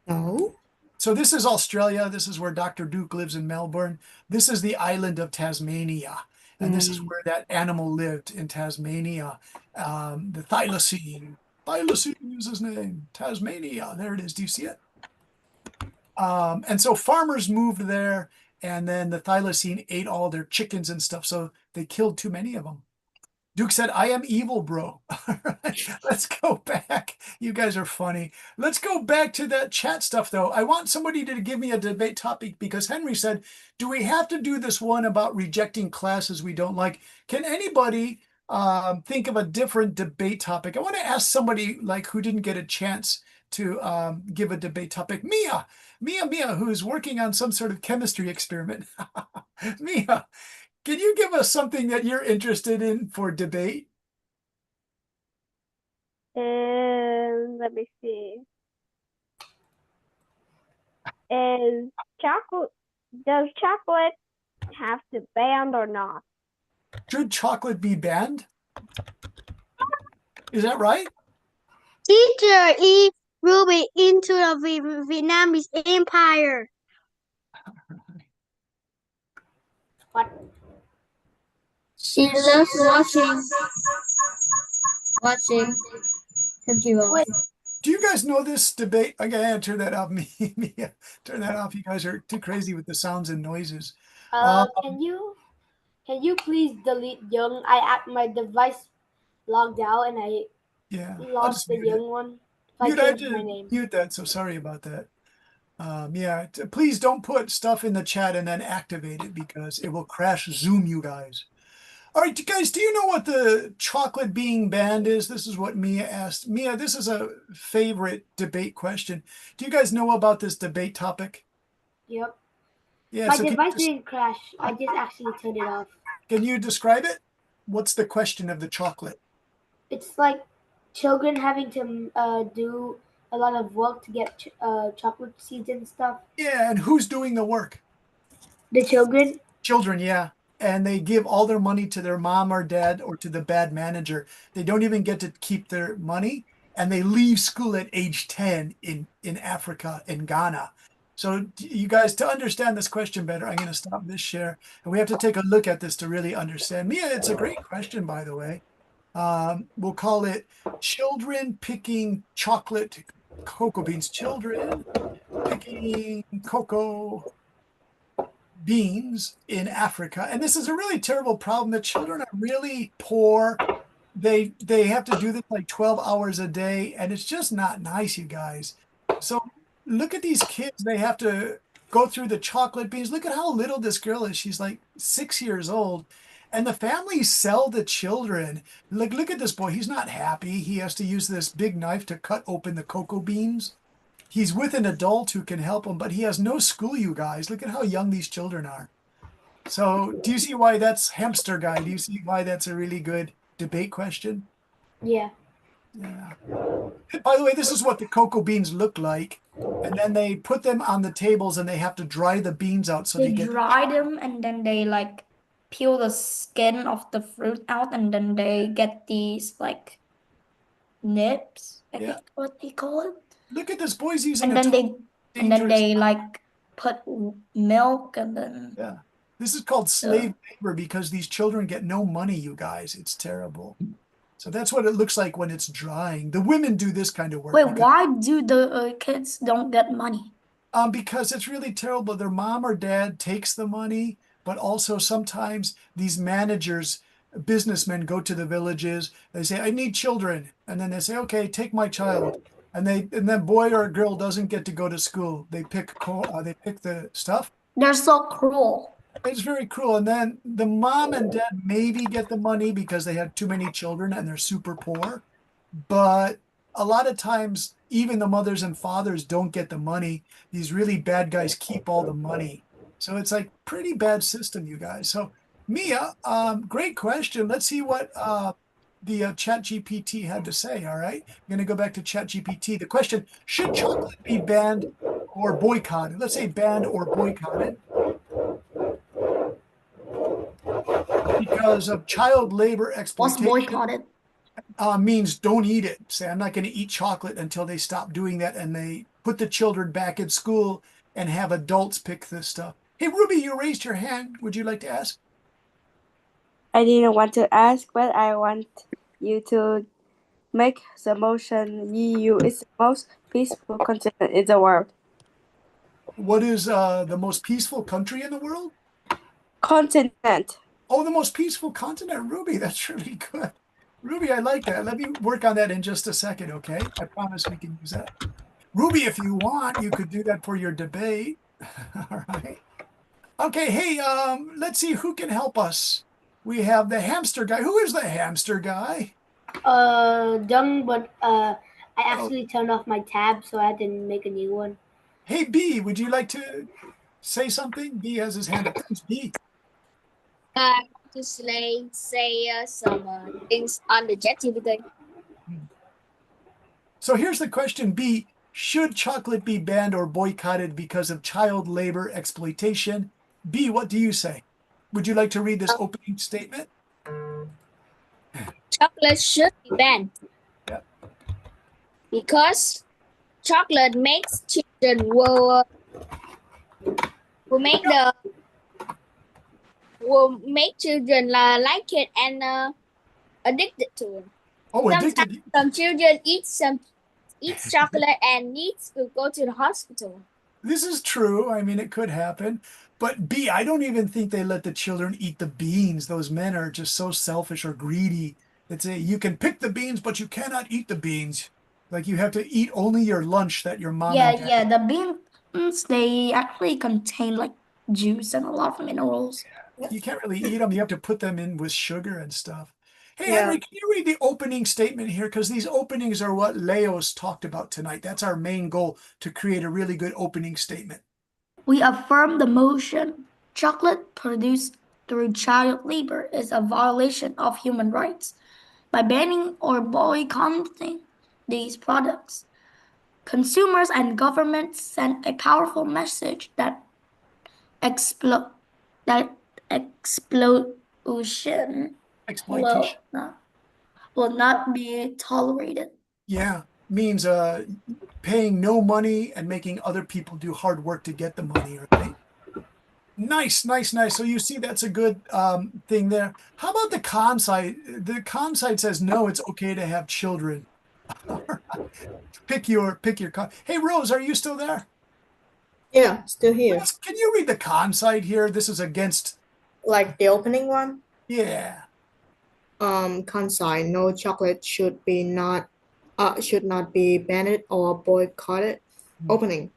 No. So this is Australia. This is where Dr. Duke lives in Melbourne. This is the island of Tasmania. And this is where that animal lived in Tasmania. The thylacine. Thylacine is his name. Tasmania. There it is. Do you see it? And so farmers moved there, and then the thylacine ate all their chickens and stuff. So they killed too many of them. Duke said, I am evil, bro. All right, let's go back. You guys are funny. Let's go back to that chat stuff, though. I want somebody to give me a debate topic because Henry said, do we have to do this one about rejecting classes we don't like? Can anybody think of a different debate topic? I want to ask somebody like who didn't get a chance to give a debate topic. Mia, who's working on some sort of chemistry experiment. Mia, can you give us something that you're interested in for debate? Let me see. Does chocolate have to ban or not? Should chocolate be banned? Is that right? Teacher, it will be into the Vietnamese Empire. What? She loves watching. Thank you. Wait. Do you guys know this debate? I gotta turn that off. Mia, turn that off. You guys are too crazy with the sounds and noises. Can you please delete Young? My device logged out and I Yeah, I'll lost just the mute it. Young one. If I Mute, I change my just name. mute that. So sorry about that. Yeah, please don't put stuff in the chat and then activate it because it will crash Zoom, you guys. All right, guys, do you know what the chocolate being banned is? This is what Mia asked. Mia, this is a favorite debate question. Do you guys know about this debate topic? Yep. Yeah, My so device didn't crash. I just actually turned it off. can you describe it? What's the question of the chocolate? It's like children having to do a lot of work to get chocolate seeds and stuff. Yeah, and who's doing the work? The children. Children, yeah. And they give all their money to their mom or dad or to the bad manager. They don't even get to keep their money, and they leave school at age 10 in Africa, in Ghana. So you guys, to understand this question better, I'm going to stop this share, and we have to take a look at this to really understand. Mia, it's a great question, by the way. We'll call it children picking chocolate cocoa beans. Children picking cocoa beans in Africa. And this is a really terrible problem. The children are really poor. They have to do this like 12 hours a day, and it's just not nice, you guys. So look at these kids. They have to go through the chocolate beans. Look at how little this girl is. She's like 6 years old. And the families sell the children. Look at this boy. He's not happy. He has to use this big knife to cut open the cocoa beans. He's with an adult who can help him, but he has no school, you guys. Look at how young these children are. So do you see why that's hamster guy? Do you see why that's a really good debate question? Yeah. Yeah. By the way, this is what the cocoa beans look like. And then they put them on the tables and they have to dry the beans out so They they get dry them and then they like peel the skin of the fruit out and then they get these like nibs, I Yeah. think what they call it. Look at this boy's using And a then dangerous. they like put milk and then Yeah. This is called slave labor because these children get no money, you guys. It's terrible. So that's what it looks like when it's drying. The women do this kind of work. wait, why do the kids don't get money? Because it's really terrible. Their mom or dad takes the money, but also sometimes these managers, businessmen go to the villages. They say, "I need children," and then they say, "Okay, take my child." And then boy or girl doesn't get to go to school. They pick the stuff. They're so cruel. It's very cruel. And then the mom and dad maybe get the money because they have too many children and they're super poor. But a lot of times, even the mothers and fathers don't get the money. These really bad guys keep all the money. So it's like pretty bad system, you guys. So Mia, great question. Let's see what the ChatGPT had to say. All right, I'm going to go back to ChatGPT. The question: should chocolate be banned or boycotted? Let's say banned or boycotted because of child labor What's exploitation. boycotted? Means don't eat it. Say, I'm not going to eat chocolate until they stop doing that and they put the children back in school and have adults pick this stuff. Hey, Ruby, you raised your hand. Would you like to ask? I didn't want to ask, but I want you to make the motion. EU is the most peaceful continent in the world. What is the most peaceful country in the world? Continent. Oh, the most peaceful continent, Ruby. That's really good. Ruby, I like that. Let me work on that in just a second, okay? I promise we can use that. Ruby, if you want, you could do that for your debate. All right. Okay, hey, let's see who can help us. We have the hamster guy. Who is the hamster guy? Done, but I actually turned off my tab, so I had to make a new one. Hey, B, would you like to say something? B has his hand up. Who's B? To say some things on the ChatGPT. So here's the question, B. Should chocolate be banned or boycotted because of child labor exploitation? B, what do you say? Would you like to read this opening statement? Chocolate should be banned. Yeah. Because chocolate makes children will make children like it and addicted to it. Oh, addicted. Some children eat some eats chocolate and needs to go to the hospital. This is true. I mean, it could happen. But B, I don't even think they let the children eat the beans. Those men are just so selfish or greedy. It's you can pick the beans, but you cannot eat the beans. Like you have to eat only your lunch that your mom and dad. Yeah, the beans, they actually contain like juice and a lot of minerals. You can't really eat them. You have to put them in with sugar and stuff. Hey, Yeah. Henry, can you read the opening statement here? Because these openings are what Leos talked about tonight. That's our main goal, to create a really good opening statement. We affirm the motion. Chocolate produced through child labor is a violation of human rights. By banning or boycotting these products, consumers and governments send a powerful message that exploitation Exploitation. will not be tolerated. Yeah, means paying no money and making other people do hard work to get the money, right? Nice. So you see, that's a good thing there. How about the con side? The con side says no, it's okay to have children. All right. Pick your con. Hey, Rose, are you still there? Yeah, still here. Can you read the con side here? This is against. Like the opening one? Yeah. Kansai, no chocolate should not be banned or boycotted. Opening.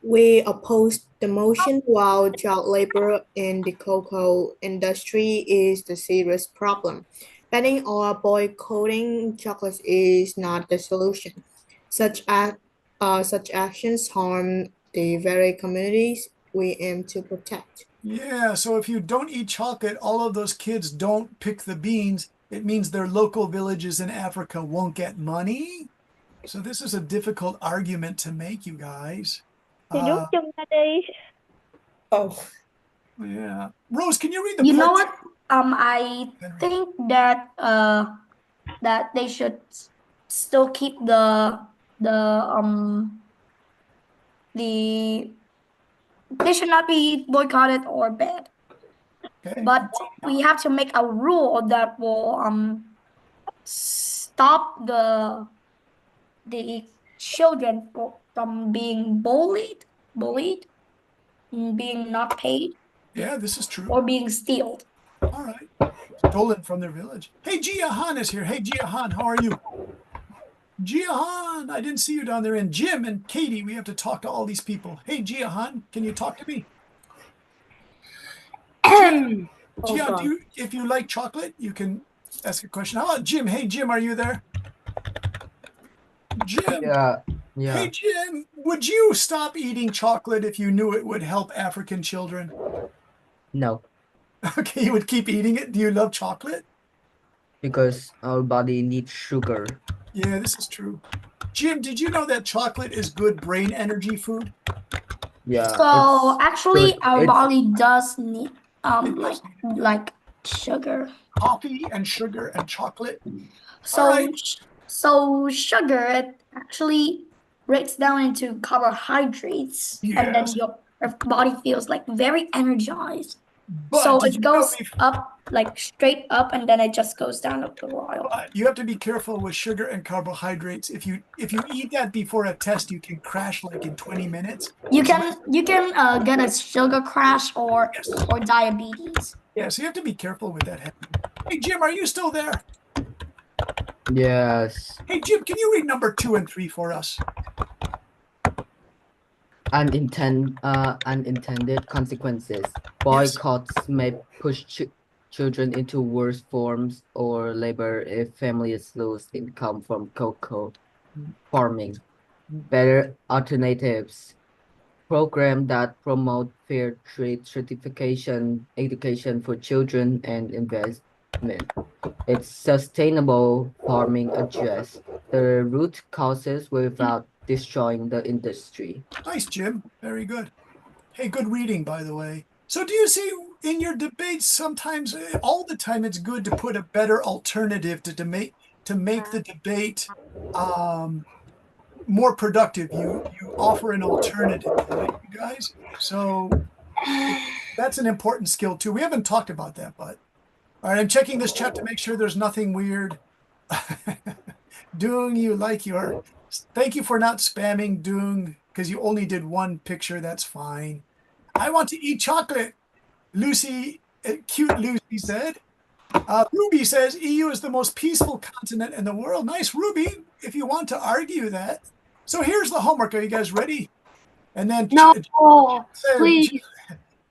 We oppose the motion while child labor in the cocoa industry is the serious problem. Banning or boycotting chocolates is not the solution. Such actions harm the very communities we aim to protect. Yeah, so if you don't eat chocolate, all of those kids don't pick the beans. It means their local villages in Africa won't get money. So this is a difficult argument to make, you guys. Thì chung ra đi. Oh. Yeah. Rose, can you read the You know part? what? I think that that they should still keep they should not be boycotted or banned. Okay. But we have to make a rule that will stop the children from being bullied, being not paid. Yeah, this is true. Or being stealed. All right. Stolen from their village. Hey, Gia Han is here. Hey, Gia Han, how are you? Gia Han, I didn't see you down there. And Jim and Katie, we have to talk to all these people. Hey, Gia Han, can you talk to me? Gia, if you like chocolate, you can ask a question. How about Jim? Hey, Jim, are you there? Jim. Yeah. Hey, Jim, would you stop eating chocolate if you knew it would help African children? No. Okay, you would keep eating it. Do you love chocolate? Because our body needs sugar. Yeah, this is true. Jim, did you know that chocolate is good brain energy food? Yeah. So actually, our body does need like sugar. Coffee and sugar and chocolate. So sugar, it actually breaks down into carbohydrates, and then your body feels like very energized. But so it goes up, like straight up, and then it just goes down a while. But you have to be careful with sugar and carbohydrates. If you eat that before a test, you can crash like in 20 minutes. You can get a sugar crash or diabetes. Yeah, so you have to be careful with that happening. Hey, Jim, are you still there? Yes. Hey, Jim, can you read number 2 and 3 for us? Unintended consequences. Boycotts may push children into worse forms or labor if families lose income from cocoa farming. Better alternatives. Programs that promote fair trade certification, education for children, and investment. It's sustainable farming address the root causes without destroying the industry. Nice, Jim. Very good. Hey, good reading, by the way. So do you see in your debates sometimes, all the time, it's good to put a better alternative to make the debate more productive. You offer an alternative, right, you guys? So that's an important skill too. We haven't talked about that, but all right, I'm checking this chat to make sure there's nothing weird. Doing you like your Thank you for not spamming Doong, because you only did one picture. That's fine. I want to eat chocolate. Lucy, cute Lucy said. Ruby says EU is the most peaceful continent in the world. Nice, Ruby, if you want to argue that. So here's the homework. Are you guys ready? And then No, please.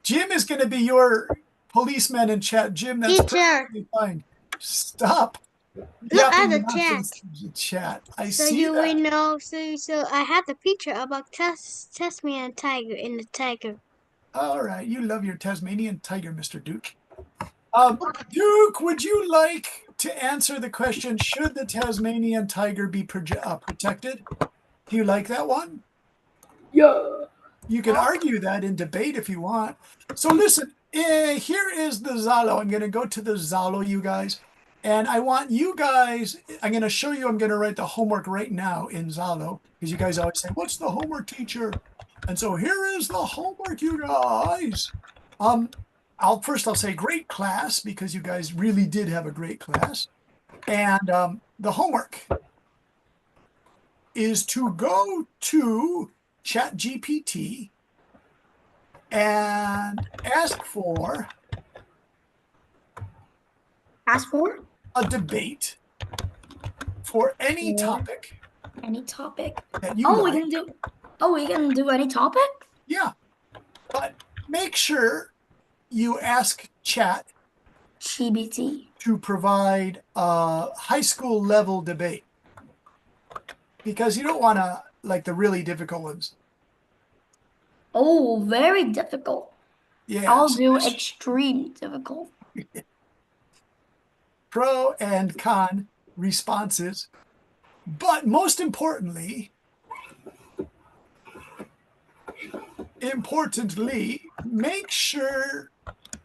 Jim is going to be your policeman in chat. Jim, that's Teacher. perfectly fine. Stop. Look at the chat. Chat. I So see you that. will know. So I have the picture about Tasmanian tiger in the tiger. All right. You love your Tasmanian tiger, Mr. Duke. Duke, would you like to answer the question, should the Tasmanian tiger be protected? Do you like that one? Yeah. You can argue that in debate if you want. So listen, here is the Zalo. I'm going to go to the Zalo, you guys. And I want you guys, I'm going to show you, I'm going to write the homework right now in Zalo. Because you guys always say, what's the homework, teacher? And so here is the homework, you guys. I'll say great class, because you guys really did have a great class. And the homework is to go to ChatGPT and ask for a debate for any topic. Any topic. That you like. We can do any topic? Yeah. But make sure you ask GPT to provide a high school level debate, because you don't want to like the really difficult ones. Oh, very difficult. Yeah. I'll do extreme difficult. Pro and con responses. But most importantly, make sure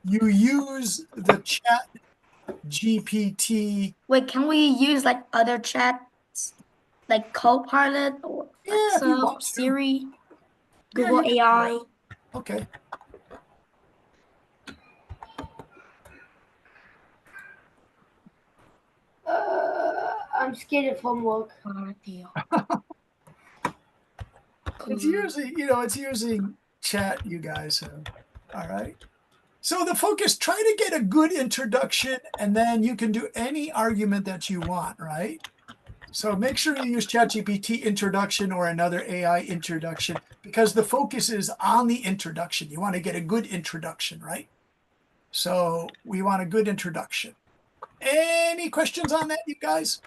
you use the chat GPT. Wait, can we use like other chats, like Copilot or Alexa, Siri, Google AI? Okay. I'm scared of homework. It's using chat, you guys. All right. So the focus, try to get a good introduction, and then you can do any argument that you want, right? So make sure you use ChatGPT introduction or another AI introduction, because the focus is on the introduction. You want to get a good introduction, right? So we want a good introduction. Any questions on that, you guys?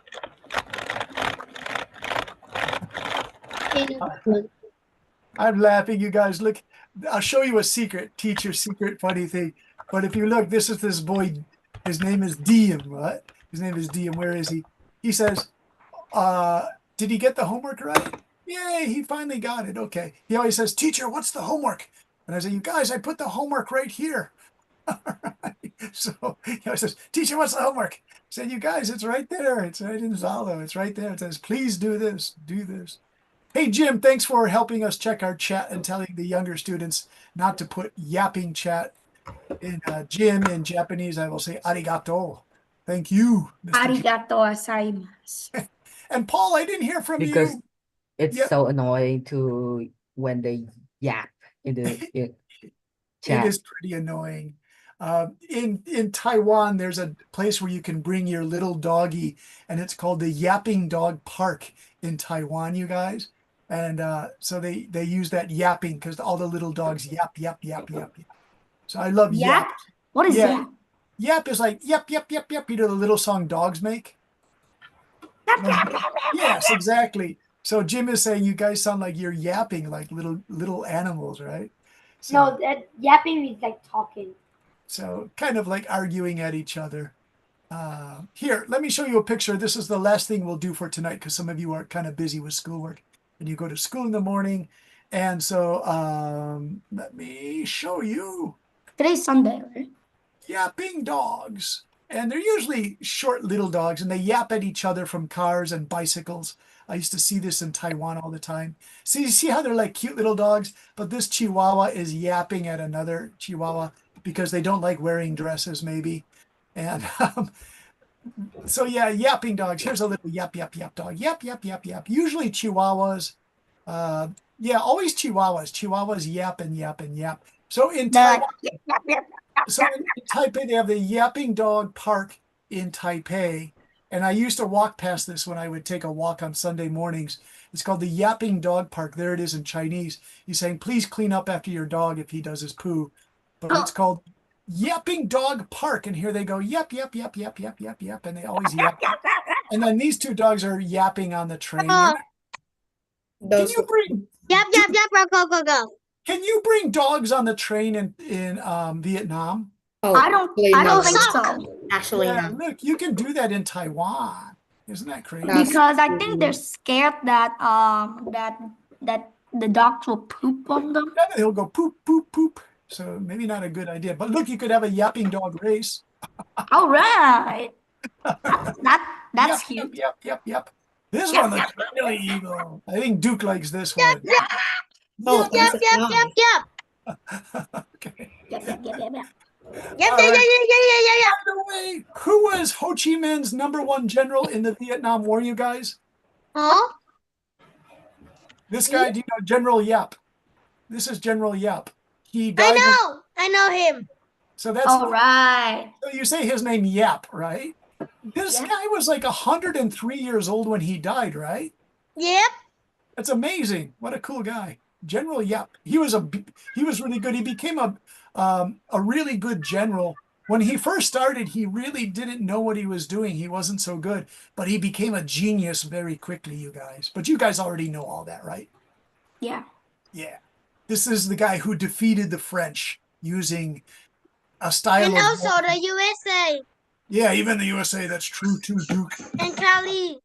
I'm laughing, you guys. Look, I'll show you a secret, teacher secret, funny thing. But if you look, this is this boy. His name is Diem, right? His name is Diem. Where is he? He says, did he get the homework right? Yay, he finally got it. Okay. He always says, teacher, what's the homework? And I say, you guys, I put the homework right here. So he always says, teacher, what's the homework? I said, you guys, it's right there. It's right in Zalo. It's right there. It says, please do this, do this. Hey, Jim, thanks for helping us check our chat and telling the younger students not to put yapping chat in Jim. In Japanese, I will say arigato. Thank you, Mr. Arigato gozaimasu. And Paul, I didn't hear from because you. it's so annoying to when they yap in the chat. It is pretty annoying. In Taiwan, there's a place where you can bring your little doggy, and it's called the Yapping Dog Park in Taiwan, you guys. And so they use that yapping because all the little dogs yap, yap, yap, yap, yap. So I love yap. What is yap? Yap is like yap, yap, yap, yap. You know the little song dogs make? Yes, exactly. So Jim is saying you guys sound like you're yapping like little animals, right? So, No, that yapping means like talking. So kind of like arguing at each other. Here, let me show you a picture. This is the last thing we'll do for tonight because some of you are kind of busy with schoolwork and you go to school in the morning. And so let me show you. Today's Sunday, right? Yapping dogs. And they're usually short little dogs, and they yap at each other from cars and bicycles. I used to see this in Taiwan all the time. So you see how they're like cute little dogs, but this Chihuahua is yapping at another Chihuahua because they don't like wearing dresses, maybe. And So yeah, yapping dogs. Here's a little yap, yap, yap dog. Yap, yap, yap, yap. Usually Chihuahuas. Yeah, always Chihuahuas. Chihuahuas yap and yap and yap. So in They're Taiwan, in Taipei, they have the Yapping Dog Park in Taipei. And I used to walk past this when I would take a walk on Sunday mornings. It's called the Yapping Dog Park. There it is in Chinese. He's saying, please clean up after your dog if he does his poo. But it's called Yapping Dog Park. And here they go, yap, yap, yap, yap, yap, yap, yap. And they always yap. And then these two dogs are yapping on the train. Oh, Can you bring yap, yap, yap, go. Can you bring dogs on the train in Vietnam? Oh, I don't think suck. so. Actually, Yeah, no. look, you can do that in Taiwan. Isn't that crazy? Because I think they're scared that that the dogs will poop on them. Yeah, he'll go poop, poop, poop. So maybe not a good idea. But look, you could have a yapping dog race. All right. That's Yep, cute. yep, yep, yep. This one looks really evil. I think Duke likes this one. Oh, Yap, that's yap, yap, yap. Okay. Yep, yep, yep, yep, yep. Yap, All yap, right. yap, yap. By the way, who was Ho Chi Minh's #1 general in the Vietnam War, you guys? Huh? This guy, do you know General Yap? This is General Yap. He died. I know him. So that's All right. So you say his name Yap, right? This guy was like 103 years old when he died, right? Yep. That's amazing. What a cool guy. General Yap. He was really good. He became a really good general. When he first started, he really didn't know what he was doing. He wasn't so good, but he became a genius very quickly, you guys. But you guys already know all that, right? Yeah. Yeah. This is the guy who defeated the French using a style And of also the USA. Yeah, even the USA, that's true too, Duke. And Cali.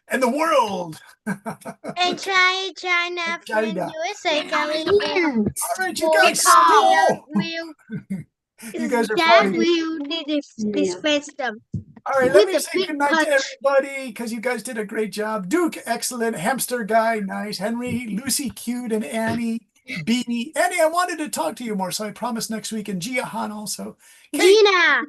And the world. And China, China. USA, Cali. All right, you guys stole. You guys are That funny. will dispense them. All right, let With me a say big goodnight to punch. everybody because you guys did a great job. Duke, excellent. Hamster guy, nice. Henry, Lucy, cute, and Annie, B. Annie, I wanted to talk to you more, so I promise next week. And Gia Han also. Kate, Gina.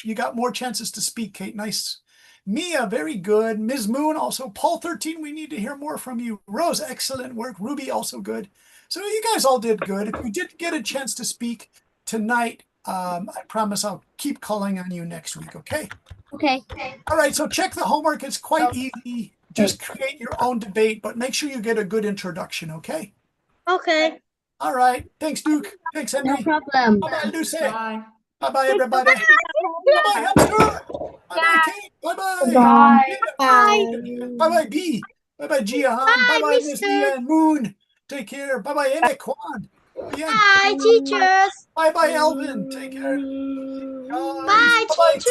you got more chances to speak, Kate. Nice. Mia, very good. Ms. Moon, also. Paul 13, we need to hear more from you. Rose, excellent work. Ruby, also good. So you guys all did good. If you did get a chance to speak tonight, I promise I'll keep calling on you next week, okay? Okay. All right, so check the homework. It's quite easy. Just create your own debate, but make sure you get a good introduction, okay? Okay. All right. Thanks, Duke. Thanks, Henry. No problem. Bye-bye, Lucy. Bye. Bye-bye, everybody. Bye-bye, Hamster. Bye-bye, Kate. Bye-bye. Bye. Bye. Bye-bye, B. Bye-bye, Gia Han. Bye-bye, Miss Leanne Moon. Take care. Bye-bye, Emmett Kwan. Bye, teachers. Bye-bye, Elvin. Take care. Bye, teachers.